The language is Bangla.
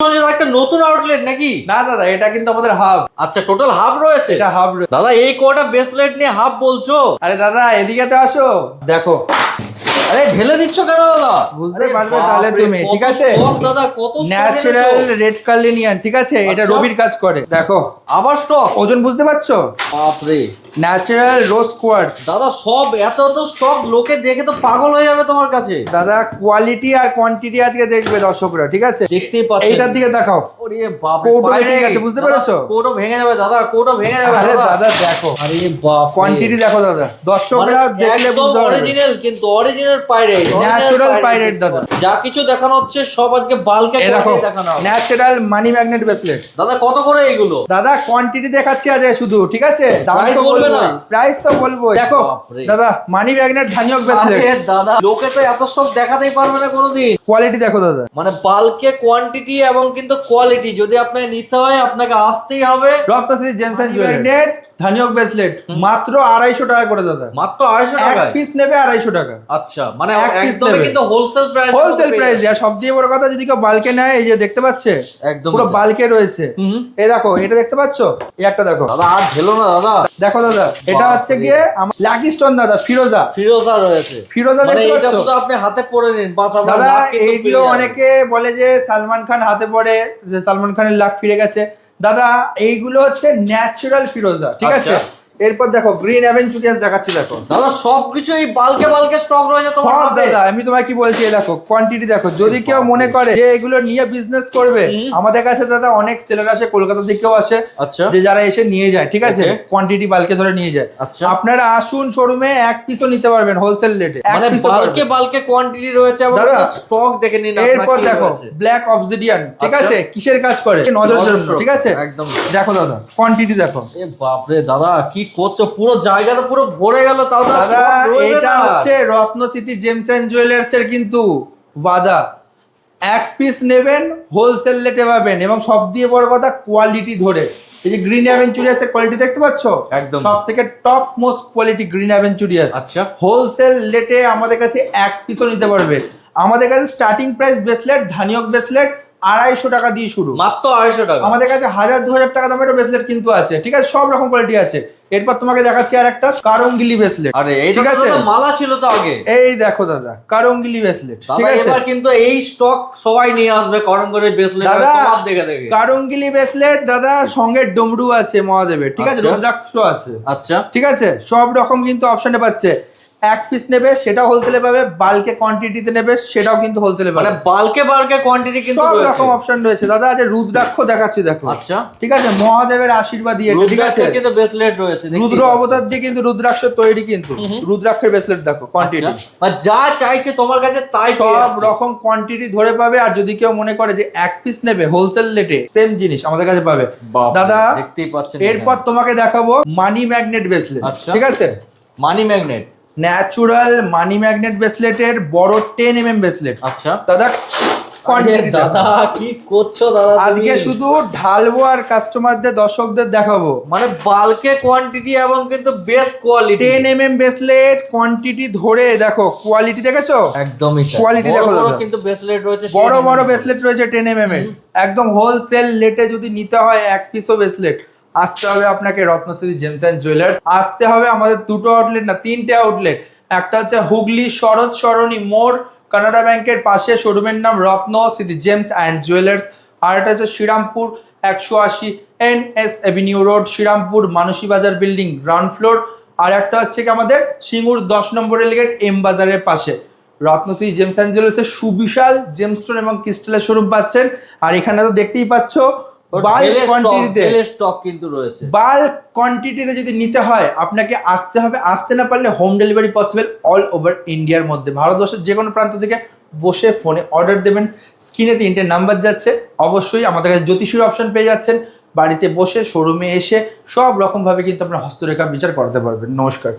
একটা নতুন আউটলেট নাকি? না দাদা, এটা কিন্তু আমাদের হাব। আচ্ছা, টোটাল হাব রয়েছে। এটা হাব। দাদা এই কটা ব্রেসলেট নিয়ে হাব বলছো? আরে দাদা এদিকে তো আসো, দেখো। আরে ঢেলে দিচ্ছ কেন দাদা? বুঝতে পারবে তাহলে তুমি, ঠিক আছে? দাদা কত ন্যাচারাল রেড কার্লিনিয়ান, ঠিক আছে? এটা আচ্ছা। রবির কাজ করে, দেখো। আবার স্টক? ওজন বুঝতে পারছো? বাপরে, ন্যাচারাল রোজ কোয়ার্টজ। দাদা সব এত এত স্টক, লোকে দেখে তো পাগল হয়ে যাবে তোমার কাছে। দাদা কোয়ালিটি আর কোয়ান্টিটি আজকে দেখবে দর্শকরা, ঠিক আছে? দেখতেই পাচ্ছি। এইটার দিকে দেখাও। ওরে বাপরে, কোটো ঠিক আছে, বুঝতে পেরেছো? কোটো ভেঙে যাবে দাদা, কোটো ভেঙে যাবে আরে দাদা। দাদা দেখো, আরে বাপ, কোয়ান্টিটি দেখো দাদা, দর্শকরা দেখলে বুঝতে পারবে। অরিজিনাল, কিন্তু অরিজিনাল পাইরেট, ন্যাচারাল পাইরেট দাদা। যা কিছু দেখানো হচ্ছে সব আজকে বাল্কে এই দেখো, দেখানো হবে। Natural money magnet bracelet. দাদা কত করে এইগুলো? দাদা কোয়ান্টিটি দেখাচ্ছি আজ শুধু, ঠিক আছে? Price বলবে না? প্রাইস তো বলবো। দেখো বাপরে। দাদা, মানি ম্যাগনেট ধানিয়ক ব্রেসলেট। আরে দাদা, লোকে তো এত স্টক দেখাতেই পারবে না কোনোদিন। কোয়ালিটি দেখো দাদা, মানে বাল্কে কোয়ান্টিটি এবং কিন্তু কোয়ালিটি যদি আপনাকে নিতে হয় আপনাকে আসতেই হবে। রত্নশ্রী জেমস এন্ড জুয়েলার্স ধানিয়ক ব্রেসলেট মাত্র 250 টাকা করে দাদা। মাত্র 250 এক টাকা? পিস নেবে 250 টাকা। আচ্ছা, মানে এক piece একদমই নেবে। কিন্তু হোলসেল প্রাইস। Wholesale price. আর সবচেয়ে বড় কথা, যদি কেউ বাল্কে নেয়, এই যে দেখতে পাচ্ছে, একদম পুরো বাল্কে রয়েছে। হুম। এই দেখো, এটা দেখতে পাচ্ছো? এই একটা দেখো দাদা, আর ঢেলো না দাদা। দেখো দাদা, এটা হচ্ছে গিয়ে আমার লাকি স্টোন দাদা, ফিরোজা। ফিরোজা রয়েছে। ফিরোজা মানে দেখতে এটা পাচ্ছো? শুধু আপনি হাতে পরে নিন বাস, আপনার দাদা লাক কিন্তু এইগুলো ফিরে যাবে। অনেকে বলে যে সালমান খান হাতে পড়ে, যে সালমান খানের লাক ফিরে গেছে। দাদা এইগুলো হচ্ছে ন্যাচারাল ফিরোজা, ঠিক আছে? আচ্ছা। এরপর দেখো গ্রিন অ্যাভেঞ্চুরিয়াস দেখাচ্ছি, দেখো। দাদা সবকিছু এই বাল্কে বাল্কে স্টক রয়েছে তোমার সব হাতে। দাদা, আমি তোমায় কি বলছি, এই দেখো কোয়ান্টিটি দেখো। যদি কেউ মনে করে যে এগুলো নিয়ে বিজনেস করবে, আমাদের কাছে দাদা অনেক সেলার আসে, কলকাতা থেকেও আসে, আচ্ছা। যে যারা এসে নিয়ে যায়, ঠিক আছে? Okay. কোয়ান্টিটি বাল্কে ধরে নিয়ে যায়। আচ্ছা। আপনারা আসুন শোরুমে, এক পিসও নিতে পারবেন হোলসেল রেটে। মানে বাল্কে বাল্কে কোয়ান্টিটি রয়েছে এবং দাদা, স্টক দেখে নিন আপনার এরপর কি দেখো রয়েছে। ব্ল্যাক অবসিডিয়ান, ঠিক আচ্ছা। আছে? কিসের কাজ করে? নজরের জন্য, ঠিক আছে? একদম। দেখো দাদা, কোয়ান্টিটি দেখো। এ বাপরে দাদা, কি করছো? পুরো জায়গাটা পুরো ভরে গেল, তাও তো আর দাদা stock রইলো এটা না। হচ্ছে রত্নস্মৃতি জেমস এন্ড জুয়েলার্স এর কিন্তু ওয়াদা। এক পিস নেবেন, হোলসেল রেটে পাবেন, এবং সব দিয়ে বড় কথা কোয়ালিটি ধরে। এই যে গ্রিন অ্যাভেঞ্চুরিয়াস এর কোয়ালিটি দেখতে পাচ্ছ? একদম। সব থেকে টপ মোস্ট কোয়ালিটি গ্রিন অ্যাভেঞ্চুরিয়াস। আচ্ছা। হোলসেল রেটে আমাদের কাছে এক পিসও নিতে পারবে। আমাদের কাছে স্টার্টিং প্রাইস ব্রেসলেট, ধানিয়ক ব্রেসলেট 250 টাকা দিয়ে শুরু। মাত্র 250 টাকা? আমাদের কাছে 1000-2000 টাকা দামেরও ব্রেসলেট কিন্তু আছে, ঠিক আছে? সব রকম কোয়ালিটি আছে। এরপর তোমাকে দেখাচ্ছি আর একটা কারঙ্গিলি ব্রেসলেট। আরে এইটা ঠিক আছে? তো মালা ছিল তো আগে। এই দেখো দাদা, কারঙ্গিলি ব্রেসলেট, ঠিক দাদা আছে? এবার কিন্তু এই স্টক সবাই নিয়ে আসবে করঙ্গরের ব্রেসলেট দাদা তোমার দেখে দেখে। কারঙ্গিলি ব্রেসলেট দাদা, সঙ্গে ডমরু আছে মহাদেবের, ঠিক আছে? আচ্ছা। রুদ্রাক্ষ আছে, আচ্ছা। ঠিক আছে? সব রকম কিন্তু অপশনে পাচ্ছে। এক পিস নেবে সেটাও হোলসেলে পাবে, বাল্কে কোয়ান্টিটিতে নেবে সেটাও কিন্তু হোলসেলে মানে পাবে। বাল্কে বাল্কে কোয়ান্টিটি কিন্তু সব রয়েছে। রকম অপশন রয়েছে দাদা। আজ রুদ্রাক্ষ দেখাচ্ছি, দেখো। আচ্ছা। ঠিক আছে? মহাদেবের আশীর্বাদ দিয়ে, ঠিক আছে? রুদ্রাক্ষের কিন্তু ব্রেসলেট রয়েছে, দেখতেই রুদ্র পাচ্ছেন। অবতার দিয়ে কিন্তু রুদ্রাক্ষ তৈরি, কিন্তু রুদ্রাক্ষের ব্রেসলেট দেখো কোয়ান্টিটি। আচ্ছা। মানে যা চাইছে তোমার কাছে তাই পেয়ে সব যাচ্ছে। রকম কোয়ান্টিটি ধরে পাবে। আর যদি কেউ মনে করে যে এক পিস নেবে হোলসেল রেটে, সেম জিনিস আমাদের কাছে পাবে। বাপরে, দাদা দেখতেই পাচ্ছেন। এরপর তোমাকে দেখাবো মানি ম্যাগনেট ব্রেসলেট, আচ্ছা। ঠিক আছে? Money magnet. Natural money magnet ব্রেসলেটের বড় 10 mm ব্রেসলেট। আচ্ছা। দাদা আরে কোয়ান্টিটি দাদা কি করছো দাদা তুমি? আজকে শুধু ঢালবো আর কাস্টমারদের, দর্শকদের দেখাবো। মানে বাল্কে কোয়ান্টিটি এবং কিন্তু best quality. 10 mm bracelet quantity ধরে দেখো, কোয়ালিটি দেখেছো? একদমই তাই। Quality বড় দেখো বড় দাদা। কিন্তু ব্রেসলেট রয়েছে, বড় বড় ব্রেসলেট রয়েছে 10 mm এর। একদম হোলসেল রেটে যদি নিতে হয় এক পিসও ব্রেসলেট, আসতে হবে আপনাকে রত্নশ্রী জেমস এন্ড জুয়েলার্স। আসতে হবে আমাদের দুটো আউটলেট না, 3টে আউটলেট। একটা হচ্ছে হুগলি শরৎ সরণি মোড়, কানাডা ব্যাংকের পাশে, শোরুমের নাম রত্নশ্রী জেমস অ্যান্ড জুয়েলার্স। আর একটা হচ্ছে Srirampur 180 NS avenue road, Srirampur Manasi Bazar building ground floor. আর একটা হচ্ছে কি আমাদের সিঙ্গুর 10 নম্বর রেলগেট এম বাজারের পাশে। রত্নশ্রী জেমস অ্যান্ড জুয়েলার্সের সুবিশাল জেমস্টোন এবং ক্রিস্টালের শোরুম পাচ্ছেন। আর এখানে তো দেখতেই পাচ্ছ বাল্ক কোয়ান্টিটিতে, স্টক কিন্তু রয়েছে। বাল্ক কোয়ান্টিটিতে যদি নিতে হয় আপনাকে আসতে হবে। আসতে না পারলে home delivery possible all over ইন্ডিয়ার মধ্যে। ভারতবর্ষের যে কোনো প্রান্ত থেকে বসে ফোনে অর্ডার দেবেন। স্ক্রিনে 3টে নাম্বার যাচ্ছে, অবশ্যই আমাদের কাছে জ্যোতিষীর অপশন পেয়ে যাচ্ছেন। বাড়িতে বসে শোরুমে এসে সব রকমভাবে কিন্তু আপনার হস্তরেখা বিচার করাতে পারবেন। নমস্কার।